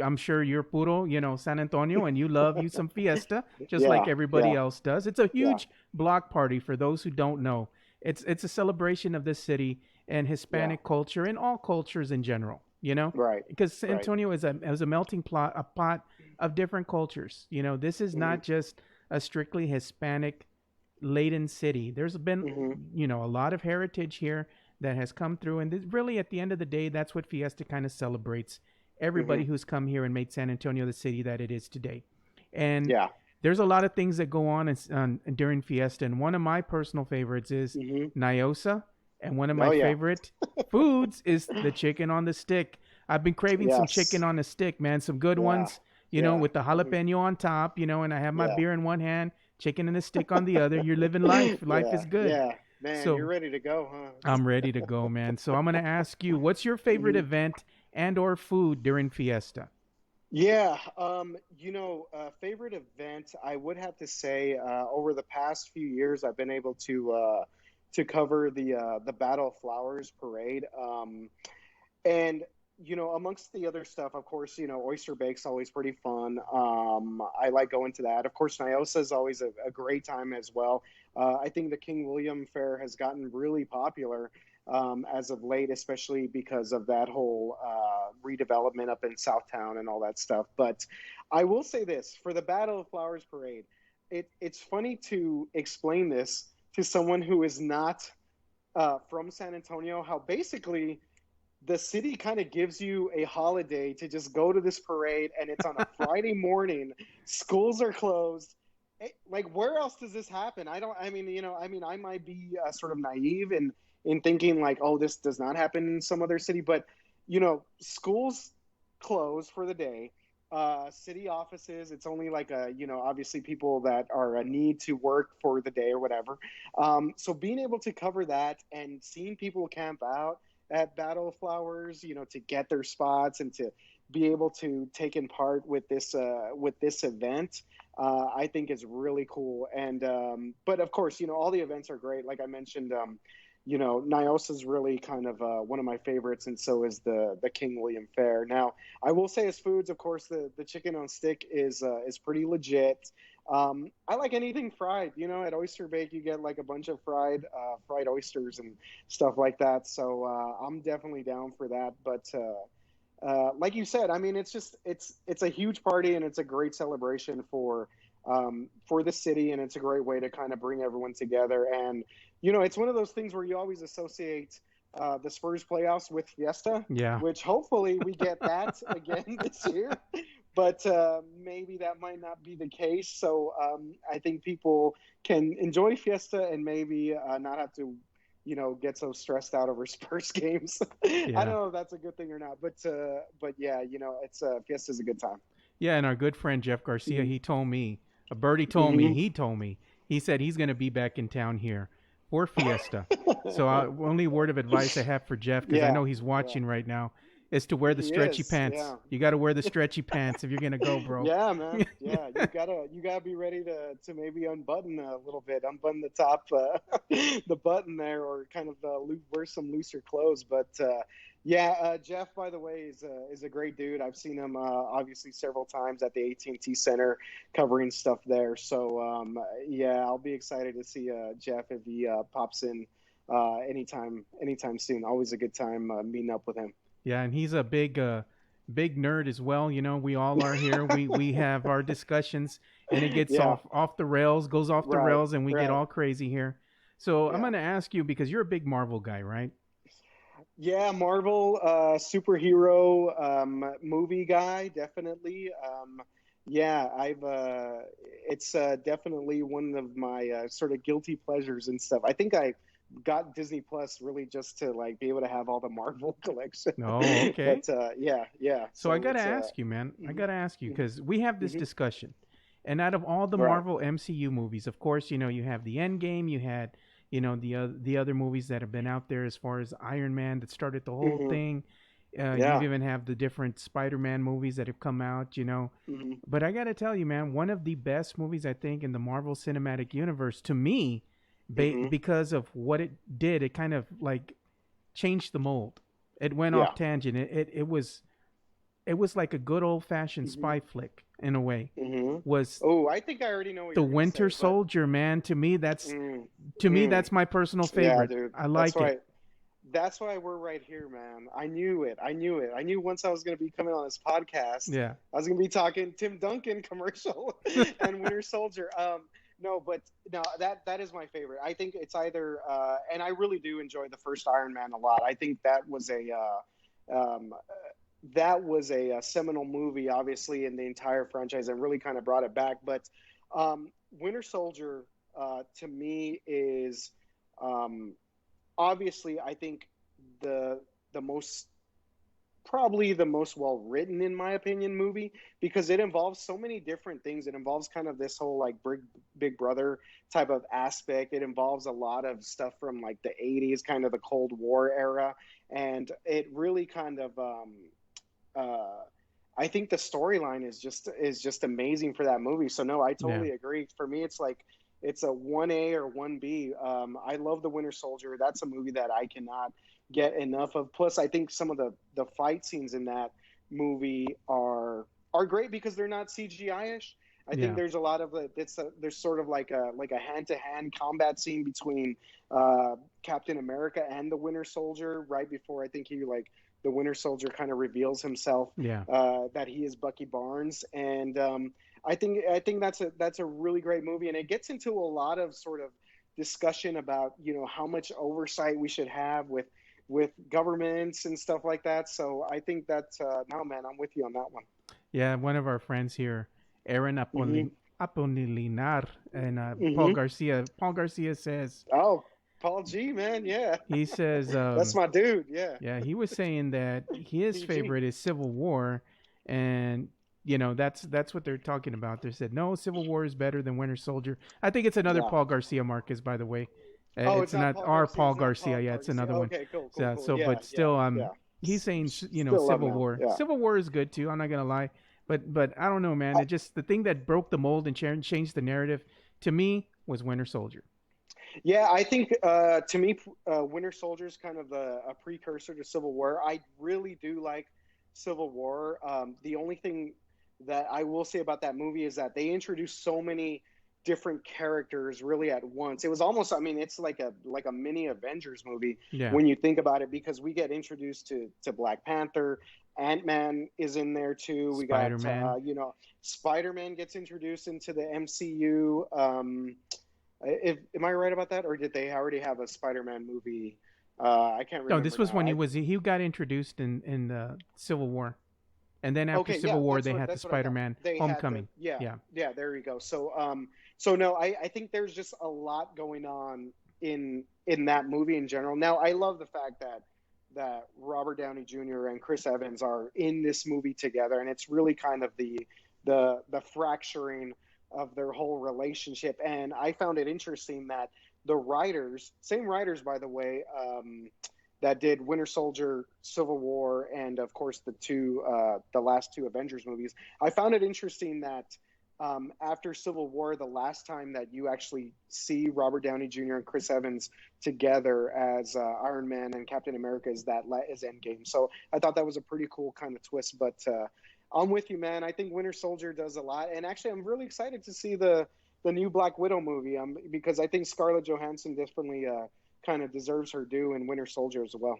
I'm sure you're puro, San Antonio, and you love you some Fiesta, just like Yeah. everybody Yeah. else does. It's a Yeah. huge block party for those who don't know. It's a celebration of this city and Yeah. Hispanic culture and all cultures in general. Right. Because San Right. Antonio is a melting pot of different cultures. This is Hmm. not just a strictly Hispanic laden city. There's been, Hmm. a lot of heritage here that has come through. And really, at the end of the day, that's what Fiesta kind of celebrates Hmm. everybody who's come here and made San Antonio the city that it is today. And Yeah. there's a lot of things that go on during Fiesta. And one of my personal favorites is Hmm. Nyosa. And one of my Oh yeah. favorite foods is the chicken on the stick. I've been craving some chicken Yes. on the stick, man. Some good Yeah. ones, Yeah. with the Hmm. jalapeno on top, and I have my Yeah. beer in one hand, chicken and a stick on the other. You're living life. Life Yeah. is good. Yeah. Man, you're So ready to go, huh? I'm ready to go, man. So I'm gonna ask you, what's your favorite Hmm. event and or food during Fiesta? Yeah, favorite event, I would have to say, over the past few years, I've been able to cover the Battle of Flowers parade. And amongst the other stuff, of course, oyster bake's always pretty fun. I like going to that. Of course, Nyosa is always a great time as well. I think the King William Fair has gotten really popular as of late, especially because of that whole redevelopment up in Southtown and all that stuff. But I will say this for the Battle of Flowers parade, it's funny to explain this to someone who is not from San Antonio, how basically the city kind of gives you a holiday to just go to this parade, and it's on a Friday morning. Schools are closed. Like, where else does this happen? I might be sort of naive in thinking like, oh, this does not happen in some other city, but schools close for the day. City offices, it's only like obviously people that are a need to work for the day or whatever. So being able to cover that and seeing people camp out at Battle of Flowers, to get their spots and to be able to take in part with this event, I think is really cool. And but of course, all the events are great. Like I mentioned, Nyos is really kind of one of my favorites, and so is the King William Fair. Now, I will say, as foods, of course, the chicken on stick is pretty legit. I like anything fried. At Oyster Bake, you get like a bunch of fried oysters and stuff like that. So I'm definitely down for that. But like you said, I mean, it's a huge party and it's a great celebration for the city, and it's a great way to kind of bring everyone together. And it's one of those things where you always associate the Spurs playoffs with Fiesta, Yeah. which hopefully we get that again this year. But maybe that might not be the case. So I think people can enjoy Fiesta and maybe not have to, get so stressed out over Spurs games. I don't Yeah. know if that's a good thing or not, but yeah, it's Fiesta's a good time. Yeah, and our good friend Jeff Garcia, Hmm. he told me, a birdie told me, Hmm. he said he's going to be back in town here for Fiesta. So, only word of advice I have for Jeff, because I Yeah, know he's yeah, watching right now, is to wear the he stretchy is. pants. Yeah. You got to wear the stretchy pants if you're going to go, bro. Yeah, man. Yeah, you gotta be ready to maybe unbutton a little bit, unbutton the top, the button there, or kind of wear some looser clothes. But yeah, Jeff, by the way, is a great dude. I've seen him obviously several times at the AT&T Center covering stuff there. So yeah, I'll be excited to see Jeff if he pops in anytime soon. Always a good time meeting up with him. Yeah, and he's a big nerd as well. We all are here. We have our discussions, and it gets Yeah. off the rails, goes off the Right. rails, and we get Right. all crazy here. So I'm Yeah. gonna ask you, because you're a big Marvel guy, right? Yeah, Marvel superhero movie guy, definitely. Yeah, I've it's definitely one of my sort of guilty pleasures and stuff. I think I got Disney Plus really just to like be able to have all the Marvel collection. Oh, okay. But yeah, yeah. So I So gotta it's ask you, man. I mhm, gotta ask you mhm, because we have this mhm. discussion, and out of all the Right. Marvel MCU movies, of course, you have the Endgame, you had, the other movies that have been out there as far as Iron Man that started the whole Hmm. thing. You Yeah. even have the different Spider-Man movies that have come out. Hmm. But I gotta tell you, man, one of the best movies I think in the Marvel Cinematic Universe to me, Hmm. because of what it did, it kind of like changed the mold. It went Yeah. off tangent. It was like a good old fashioned Hmm. spy flick in a way. Hmm. Was Oh, I think I already know what the you're gonna Winter say, but Soldier, man? To me, that's mm, to me mm, that's my personal yeah, favorite. dude. I That's like it. why. That's why we're right here, man. I knew it. I knew it. I knew once I was going to be coming on this podcast, Yeah, I was going to be talking Tim Duncan commercial and Winter Soldier. No, but no, that is my favorite. I think it's either, and I really do enjoy the first Iron Man a lot. I think that was a seminal movie, obviously, in the entire franchise, and really kind of brought it back. But Winter Soldier, to me, is um, obviously, I think the the most probably the most well written, in my opinion, movie, because it involves so many different things. It involves kind of this whole like big brother type of aspect. It involves a lot of stuff from like the 80s, kind of the Cold War era, and it really kind of uh I think the storyline is just amazing for that movie. So no, I yeah, totally agree. For me, it's like it's a 1A or 1B. I love The Winter Soldier. That's a movie that I cannot get enough of. Plus, I think some of the fight scenes in that movie are great because they're not CGI-ish. I think yeah. there's a lot of there's sort of like a hand-to-hand combat scene between Captain America and the Winter Soldier right before I think he like the Winter Soldier kind of reveals himself Yeah. that he is Bucky Barnes, and I think that's a really great movie, and it gets into a lot of sort of discussion about how much oversight we should have with governments and stuff like that. So I think that's no, man, I'm with you on that one. Yeah, one of our friends here, Aaron Hmm. Apolinar, and Paul Hmm. Garcia. Paul Garcia says, Oh, Paul G, man, yeah, he says, that's my dude. Yeah, yeah, he was saying that his PG. favorite is Civil War, and that's what they're talking about. They said no, Civil War is better than Winter Soldier. I think it's another Yeah. Paul Garcia Marquez, by the way. Oh, It's it's not not Paul our Garcia. Paul It's not Garcia. Paul Yeah, it's Garcia. another one. Okay, cool, cool, So, cool. so Yeah, but yeah, still, yeah. he's saying Still love Civil him. War. Yeah. Civil War is good too. I'm not gonna lie, but I don't know, man. I, It just the thing that broke the mold and changed the narrative to me was Winter Soldier. yeah, I think to me, Winter Soldier is kind of a precursor to Civil War. I really do like Civil War. The only thing that I will say about that movie is that they introduced so many different characters really at once. It was almost, I mean, it's like a mini Avengers movie Yeah, when you think about it, because we get introduced to Black Panther. Ant-Man is in there too. We got Spider Man. Spider-Man gets introduced into the MCU. Am I right about that, or did they already have a Spider-Man movie? I can't No, this remember was now. when he got introduced in the Civil War, and then after Okay, yeah, Civil War, they had the that's what I Spider thought. Man They had the Homecoming. yeah, Yeah, yeah. There we go. So no, I think there's just a lot going on in that movie in general. Now, I love the fact that Robert Downey Jr. and Chris Evans are in this movie together, and it's really kind of the fracturing of their whole relationship. And I found it interesting that the writers, same writers by the way, that did Winter Soldier, Civil War, and of course the last two Avengers movies. I found it interesting that after Civil War, the last time that you actually see Robert Downey Jr. and Chris Evans together as Iron Man and Captain America is Endgame. So I thought that was a pretty cool kind of twist. But I'm with you, man. I think Winter Soldier does a lot, and actually, I'm really excited to see the new Black Widow movie. Because I think Scarlett Johansson definitely kind of deserves her due in Winter Soldier as well.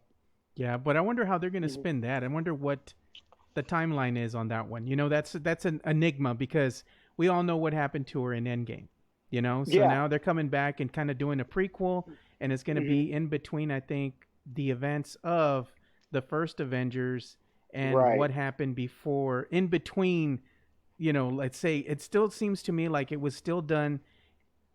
yeah. But I wonder how they're gonna Hmm. spin that. I wonder what the timeline is on that one. That's an enigma because we all know what happened to her in Endgame. So Yeah. now they're coming back and kind of doing a prequel, and it's going to Hmm. be in between, I think, the events of the first Avengers and Right. what happened before, in between. Let's say it still seems to me like it was still done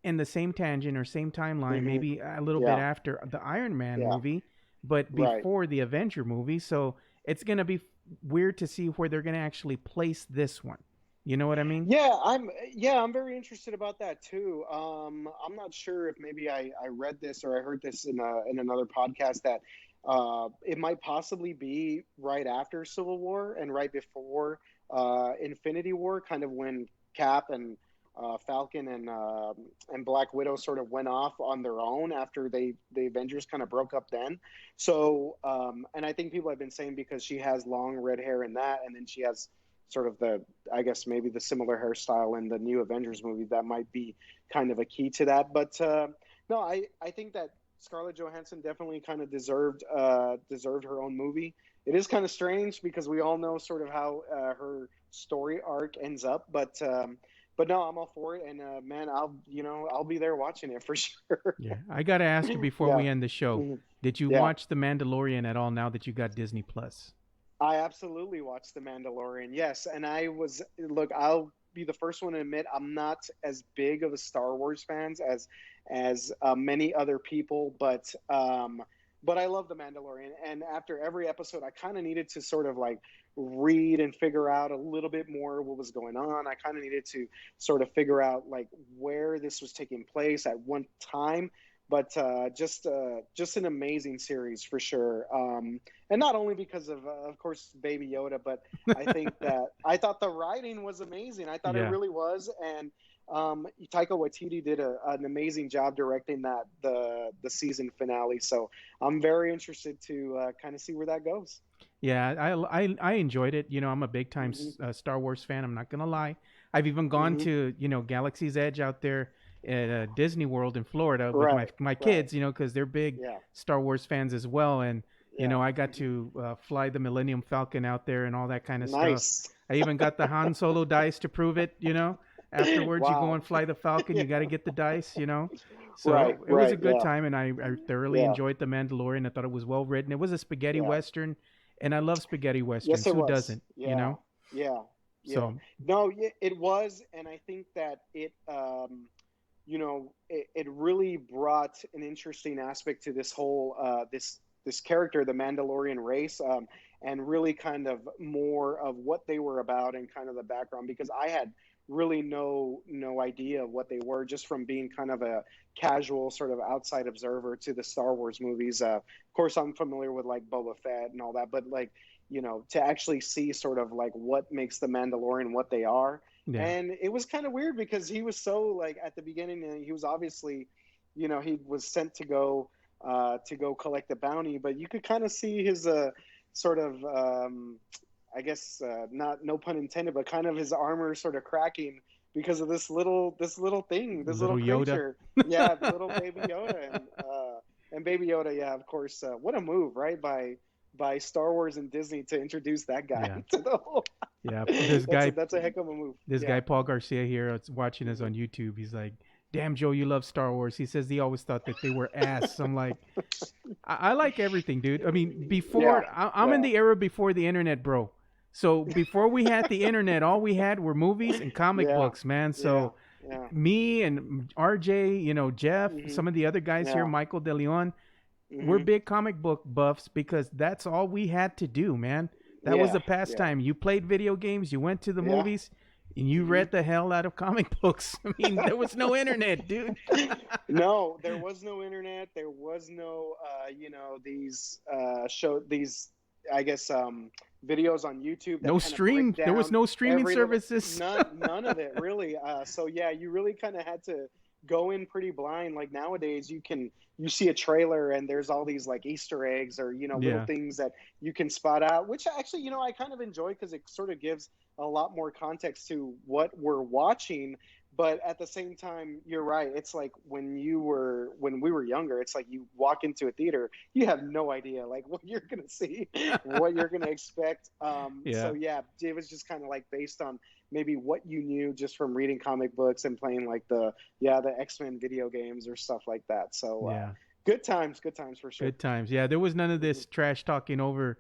in the same tangent or same timeline, Hmm. maybe a little bit Yeah. after the Iron Man Yeah. movie, but Right. before the Avenger movie. So it's gonna be weird to see where they're gonna actually place this one. You know what I mean? I'm very interested about that too. I'm not sure if maybe I read this or I heard this in another podcast that it might possibly be right after Civil War and right before Infinity War, kind of when Cap and Falcon and Black Widow sort of went off on their own after the Avengers kind of broke up then. So and I think people have been saying because she has long red hair in that, and then she has sort of the, I guess maybe the similar hairstyle in the new Avengers movie, that might be kind of a key to that. But no, I think that Scarlett Johansson definitely kind of deserved her own movie. It is kind of strange because we all know sort of how her story arc ends up, but no, I'm all for it, and man, I'll be there watching it for sure. Yeah. I gotta ask you before Yeah. we end the show. Mhm. Did you Yeah. watch The Mandalorian at all now that you got Disney Plus? I absolutely watched The Mandalorian. Yes, and look, I'll be the first one to admit I'm not as big of a Star Wars fans as many other people, but I love The Mandalorian. And after every episode, I kind of needed to sort of like read and figure out a little bit more what was going on. I kind of needed to sort of figure out like where this was taking place at one time. But just an amazing series for sure. And not only because of course, Baby Yoda, but I thought the writing was amazing. I thought it Yeah. really was, and Taika Waititi did an amazing job directing the season finale. So I'm very interested to kind of see where that goes. Yeah, I enjoyed it. I'm a big time Hmm. Star Wars fan. I'm not gonna lie. I've even gone Hmm. to Galaxy's Edge out there at Disney World in Florida with my Right, my right, kids. Because they're big yeah, Star Wars fans as well, and yeah. I got Hmm. to fly the Millennium Falcon out there and all that kind of stuff. Nice. I even got the Han Solo dice to prove it. Afterwards, you go Wow. and fly the Falcon. Yeah. You got to get the dice. Right, So it was a right, good yeah, time, and I thoroughly yeah, enjoyed the Mandalorian. I thought it was well written. It was a spaghetti yeah. western, and I love spaghetti Yes, westerns. it Who was. doesn't? Yeah, yeah, yeah. So No, it was, and I think that it really brought an interesting aspect to this whole this character, the Mandalorian race, and really kind of more of what they were about and kind of the background, because I had really no idea what they were just from being kind of a casual sort of outside observer to the Star Wars movies. Of course, I'm familiar with like Boba Fett and all that, but like to actually see sort of like what makes the Mandalorian what they are. yeah, And it was kind of weird because he was so like at the beginning, he was obviously, he was sent to go collect the bounty, but you could kind of see his sort of I guess not, no pun intended, but kind of his armor sort of cracking because of this little thing, this little little Yoda. creature. Yeah, little baby Yoda, and baby Yoda. Yeah, of course. What a move, right? By Star Wars and Disney to introduce that guy Yeah, to the whole. yeah. This guy, That's a heck of a move. this Yeah. guy Paul Garcia here, watching us Hmm. on YouTube. He's like, "Damn, Joe, you love Star Wars." He says he always thought that they were ass. I'm like, I like everything, dude. I mean, Yeah. I'm in Yeah. the era before the internet, bro. So before we had the internet, all we had were movies and comic Yeah. books, man. Yeah. So Yeah. me and RJ, Jeff, Hmm. some of the other guys here, Yeah. Michael De Leon, we're Hmm. big comic book buffs because that's all we had to do, man. That was Yeah. the Yeah. pastime. You played video games, you went to the Yeah. movies, and you Hmm. read the hell out of comic books. I mean, there was no internet, dude. No, there was no internet. There was no, these, I guess, videos on YouTube that No kind of break stream. There was down no streaming every little, services. none of it really. So yeah, you really kind of had to go in pretty blind. Like nowadays, you see a trailer and there's all these like Easter eggs or little Yeah. things that you can spot out, which actually I kind of enjoy because it sort of gives a lot more context to what we're watching. But at the same time, you're right. It's like when we were younger, it's like you walk into a theater, you have no idea like what you're gonna see, what you're gonna expect. So Yeah. yeah, it was just kind of like based on maybe what you knew just from reading comic books and playing like the X-Men video games or stuff like that. So Yeah. good times for sure. Good times. Yeah, there was none of Hmm. this trash talking over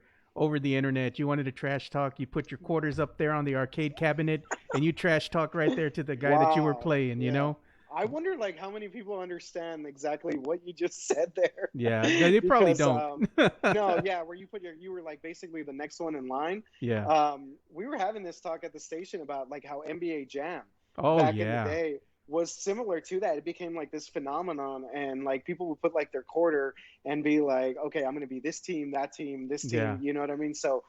the internet. You wanted to trash talk, you put your quarters up there on the arcade cabinet, and you trash talk right there to the guy that you were Wow. playing. You Yeah. know? I wonder like how many people understand exactly what you just said there. Yeah, they probably Because don't. no, yeah, where you were like basically the next one in line. Yeah. We were having this talk at the station about like how NBA Jam Oh back in the yeah. day was similar to that. It became like this phenomenon, and like people would put like their quarter and be like, okay, I'm going to be this team, that team, this team. Yeah. You know what I mean? So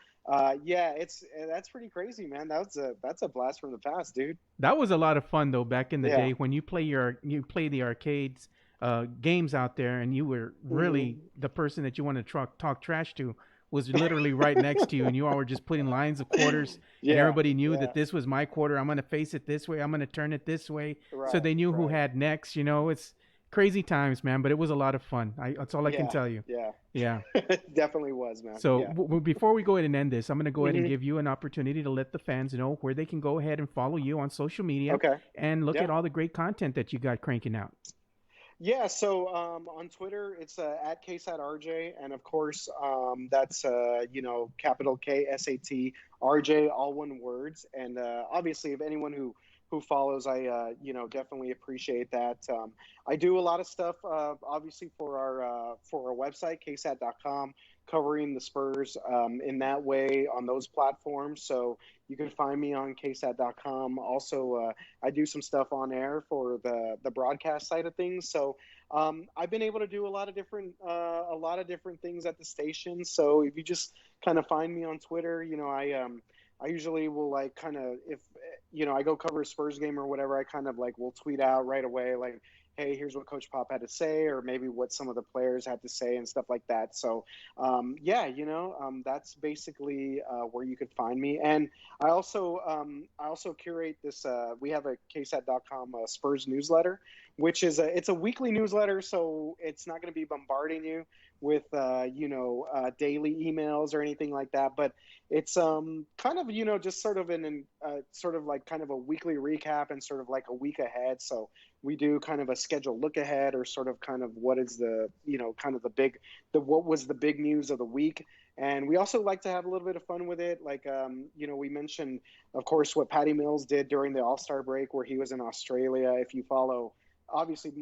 yeah, it's that's pretty crazy, man. That's a blast from the past, dude. That was a lot of fun though back in the Yeah. day when you play the arcades games out there and you were really Hmm. the person that you wanted to talk trash to was literally right next to you and you all were just putting lines of quarters and Yeah. everybody knew Yeah. that this was my quarter. I'm going to face it this way. I'm going to turn it this way. So Right. they knew who Right. had next. It's crazy times, man, but it was a lot of fun. That's all I can Yeah. tell you. Yeah. Yeah. Definitely was, man. So Yeah. before we go ahead and end this, I'm going to go ahead and Hmm. give you an opportunity to let the fans know where they can go ahead and follow you on social media Okay. and look Yeah. at all the great content that you got cranking out. Yeah, so on Twitter it's at KSATRJ, and of course that's capital KSAT RJ, all one words. And obviously, if anyone who follows, I definitely appreciate that. I do a lot of stuff, obviously for our website ksat.com, covering the Spurs in that way on those platforms. So you can find me on ksat.com. Also, I do some stuff on air for the broadcast side of things. So I've been able to do a lot of different things at the station. So if you just kind of find me on Twitter, I usually will like kind of if I go cover a Spurs game or whatever, I kind of like will tweet out right away like, hey, here's what Coach Pop had to say, or maybe what some of the players had to say and stuff like that. So yeah, that's basically where you could find me. And I also curate this. We have a ksat.com Spurs newsletter, which is it's a weekly newsletter, so it's not going to be bombarding you with daily emails or anything like that. But it's kind of just sort of sort of like kind of a weekly recap and sort of like a week ahead. So we do kind of a scheduled look ahead, or sort of kind of what is the kind of the what was the big news of the week. And we also like to have a little bit of fun with it. Like, we mentioned, of course, what Patty Mills did during the All-Star break where he was in Australia. If you follow, obviously,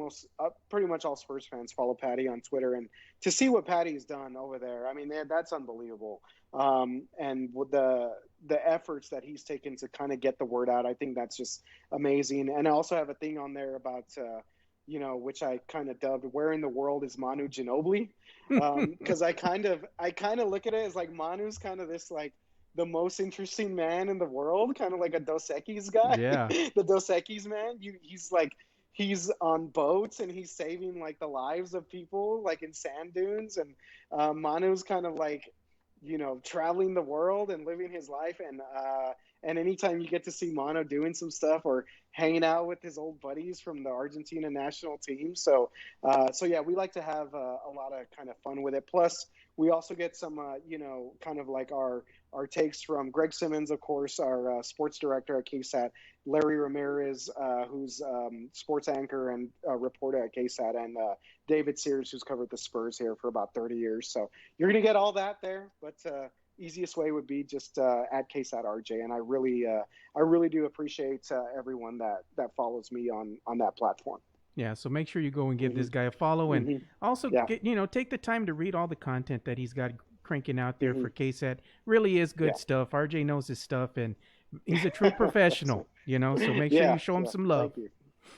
pretty much all Spurs fans follow Patty on Twitter. And to see what Patty's done over there, I mean, that's unbelievable. And with the efforts that he's taken to kind of get the word out, I think that's just amazing. And I also have a thing on there about, which I kind of dubbed "Where in the World is Manu Ginobili?" Because I kind of look at it as like Manu's kind of this like the most interesting man in the world, kind of like a Dos Equis guy, Yeah. the Dos Equis man. He's on boats and he's saving like the lives of people like in sand dunes, and Manu's kind of like traveling the world and living his life. And anytime you get to see Mano doing some stuff or hanging out with his old buddies from the Argentina national team. So yeah, we like to have a lot of kind of fun with it. Plus, we also get some, kind of like our takes from Greg Simmons, of course, our sports director at KSAT, Larry Ramirez, who's sports anchor and reporter at KSAT, and David Sears, who's covered the Spurs here for about 30 years. So you're going to get all that there, but easiest way would be just at KSAT RJ. And I really do appreciate everyone that follows me on that platform. Yeah, so make sure you go and give Hmm. this guy a follow and Hmm. also Yeah. take the time to read all the content that he's got cranking out there Hmm. for KSAT. Really is good Yeah. stuff. RJ knows his stuff and he's a true professional, so make sure you Yeah. show him Yeah. some love. Thank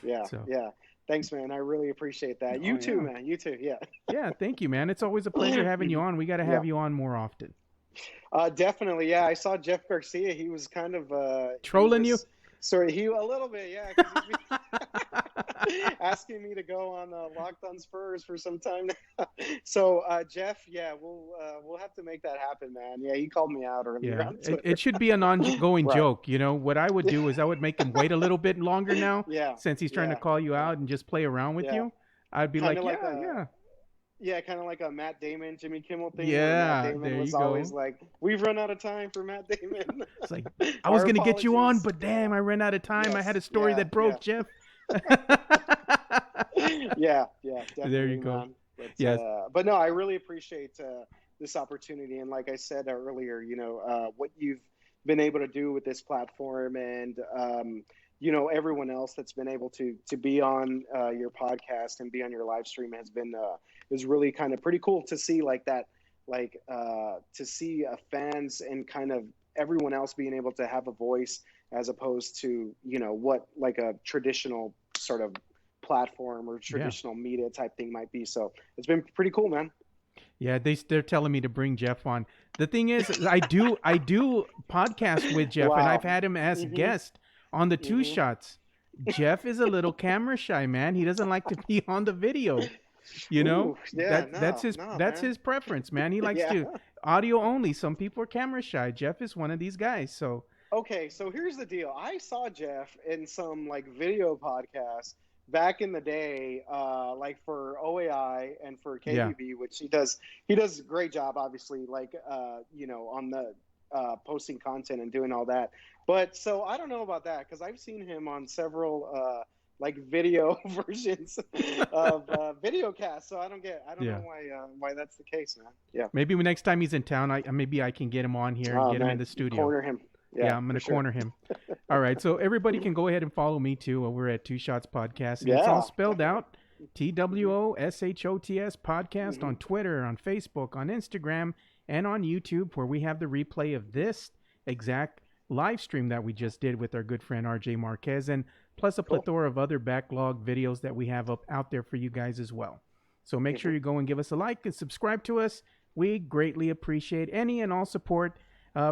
you. Yeah. So, Yeah. Thanks, man. I really appreciate that. oh You too, yeah. man. You too. Yeah. Yeah, thank you, man. It's always a pleasure having you on. We got to Yeah. have you on more often. Definitely. Yeah. I saw Jeff Garcia. He was kind of, he Trolling you? was, sorry, he, a little bit. Yeah. Cause he's been asking me to go on Locked on Spurs for some time now. So, Jeff, yeah, we'll have to make that happen, man. Yeah. He called me out earlier Yeah, on it Twitter. should be an ongoing Right. joke. What I would do is I would make him wait a little bit longer now, Yeah. since he's trying to Yeah. call you Yeah. out and just play around with Yeah. you. I'd be Kind like, of like yeah, yeah, kind of like a Matt Damon, Jimmy Kimmel thing, where Matt yeah. Damon There you was always go. like, "We've run out of time for Matt Damon. It's like I was Our gonna get you on, apologies." but Yeah. damn, I ran out of time. I had Yes. a story Yeah. that Yeah. broke, Jeff. Yeah. Yeah. There you Definitely, go. man. Yes. But no, I really appreciate this opportunity. And like I said earlier, what you've been able to do with this platform, and everyone else that's been able to be on your podcast and be on your live stream has been is really kind of pretty cool to see, like that, like to see fans and kind of everyone else being able to have a voice, as opposed to what like a traditional sort of platform or Yeah. traditional media type thing might be. So it's been pretty cool, man. Yeah, they're telling me to bring Jeff on. The thing is, I do podcast with Jeff, and I've Wow. had him as Hmm. guest on the Two Hmm. Shots. Jeff is a little camera shy, man. He doesn't like to be on the video. You know Ooh, yeah, that's no, his no, that's man. his preference, man. He likes Yeah. to audio only. Some people are camera shy. Jeff is one of these guys. So Okay, so here's the deal. I saw Jeff in some like video podcasts back in the day, like for OAI and for yeah, KBB, which he does a great job, obviously, like on the posting content and doing all that. But so I don't know about that, because I've seen him on several like video versions of video casts. So I don't yeah. know why that's the case, man. Yeah. Maybe next time he's in town, maybe I can get him on here and Oh get him in man, the studio. corner him. Yeah, Yeah, I'm for gonna sure. corner him. All right, so everybody can go ahead and follow me too. We're at Two Shots Podcast, and it's all Yeah, spelled definitely. out: TWOSHOTS Podcast Hmm. on Twitter, on Facebook, on Instagram, and on YouTube, where we have the replay of this exact live stream that we just did with our good friend RJ Marquez, and plus a Cool. plethora of other backlog videos that we have up out there for you guys as well. So make sure you go and give us a like and subscribe to us. We greatly appreciate any and all support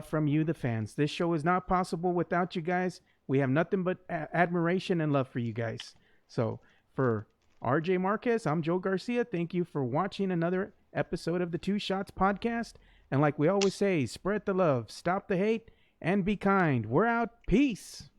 from you, the fans. This show is not possible without you guys. We have nothing but admiration and love for you guys. So, for RJ Marquez, I'm Joe Garcia. Thank you for watching another episode of the Two Shots Podcast. And like we always say, spread the love, stop the hate, and be kind. We're out. Peace.